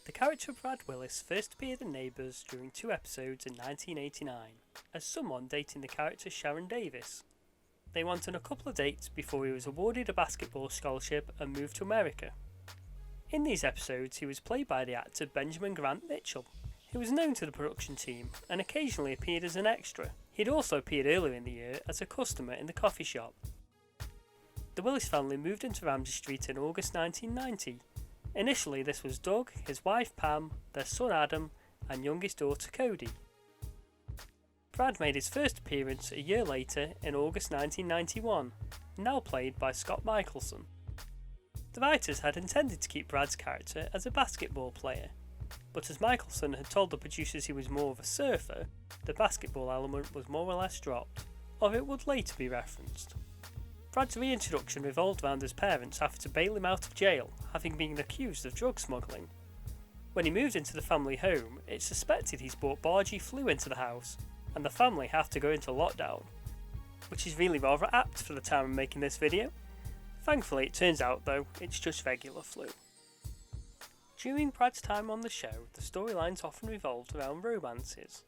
The character of Brad Willis first appeared in Neighbours during 2 episodes in 1989, as someone dating the character Sharon Davis. They went on a couple of dates before he was awarded a basketball scholarship and moved to America. In these episodes he was played by the actor Benjamin Grant Mitchell, who was known to the production team and occasionally appeared as an extra. He'd also appeared earlier in the year as a customer in the coffee shop. The Willis family moved into Ramsey Street in August 1990. Initially this was Doug, his wife Pam, their son Adam and youngest daughter Cody. Brad made his first appearance a year later in August 1991, now played by Scott Michaelson. The writers had intended to keep Brad's character as a basketball player, but as Michaelson had told the producers he was more of a surfer, the basketball element was more or less dropped, or it would later be referenced. Brad's reintroduction revolved around his parents having to bail him out of jail, having been accused of drug smuggling. When he moved into the family home, it's suspected he's brought bargee flu into the house, and the family have to go into lockdown, which is really rather apt for the time I'm making this video. Thankfully it turns out though, it's just regular flu. During Brad's time on the show, the storylines often revolved around romances,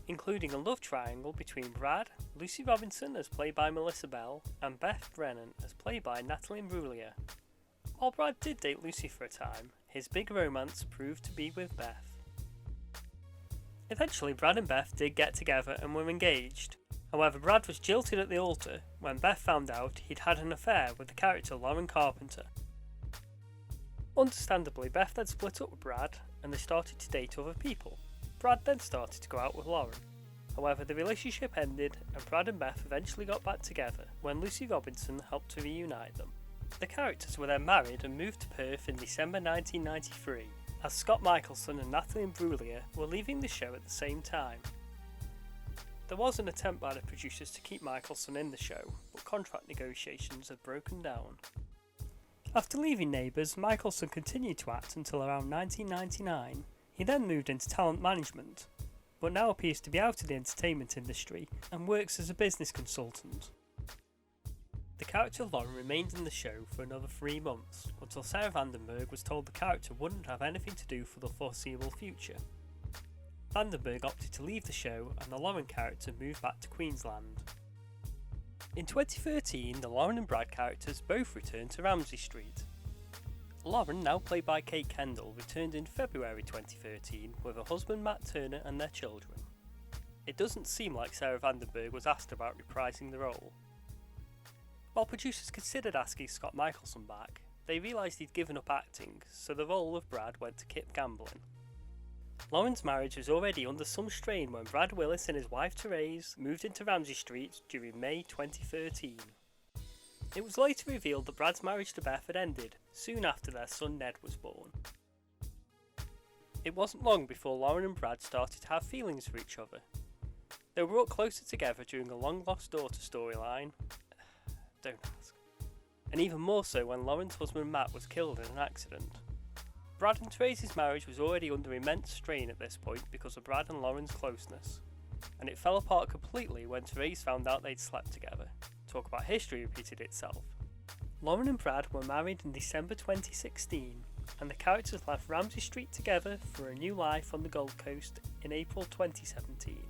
including a love triangle between Brad, Lucy Robinson as played by Melissa Bell, and Beth Brennan as played by Natalie Imbruglia. While Brad did date Lucy for a time, his big romance proved to be with Beth. Eventually Brad and Beth did get together and were engaged. However, Brad was jilted at the altar when Beth found out he'd had an affair with the character Lauren Carpenter. Understandably, Beth then split up with Brad and they started to date other people. Brad then started to go out with Lauren. However, the relationship ended and Brad and Beth eventually got back together when Lucy Robinson helped to reunite them. The characters were then married and moved to Perth in December 1993, as Scott Michaelson and Natalie Imbruglia were leaving the show at the same time. There was an attempt by the producers to keep Michaelson in the show, but contract negotiations had broken down. After leaving Neighbours, Michaelson continued to act until around 1999. He then moved into talent management, but now appears to be out of the entertainment industry and works as a business consultant. The character Lauren remained in the show for another 3 months, until Sarah Vandenberg was told the character wouldn't have anything to do for the foreseeable future. Vandenberg opted to leave the show and the Lauren character moved back to Queensland. In 2013, the Lauren and Brad characters both returned to Ramsey Street. Lauren, now played by Kate Kendall, returned in February 2013 with her husband Matt Turner and their children. It doesn't seem like Sarah Vandenberg was asked about reprising the role. While producers considered asking Scott Michaelson back, they realised he'd given up acting, so the role of Brad went to Kip Gamblin. Lauren's marriage was already under some strain when Brad Willis and his wife Therese moved into Ramsey Street during May 2013. It was later revealed that Brad's marriage to Beth had ended, soon after their son Ned was born. It wasn't long before Lauren and Brad started to have feelings for each other. They were brought closer together during a long-lost daughter storyline. Don't ask. And even more so when Lauren's husband Matt was killed in an accident. Brad and Therese's marriage was already under immense strain at this point because of Brad and Lauren's closeness, and it fell apart completely when Therese found out they'd slept together. Talk about history repeated itself. Lauren and Brad were married in December 2016, and the characters left Ramsey Street together for a new life on the Gold Coast in April 2017.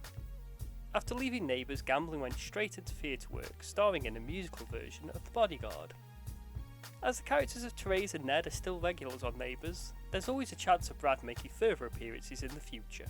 After leaving Neighbours, Gamblin went straight into theatre work, starring in a musical version of The Bodyguard. As the characters of Therese and Ned are still regulars on Neighbours, there's always a chance of Brad making further appearances in the future.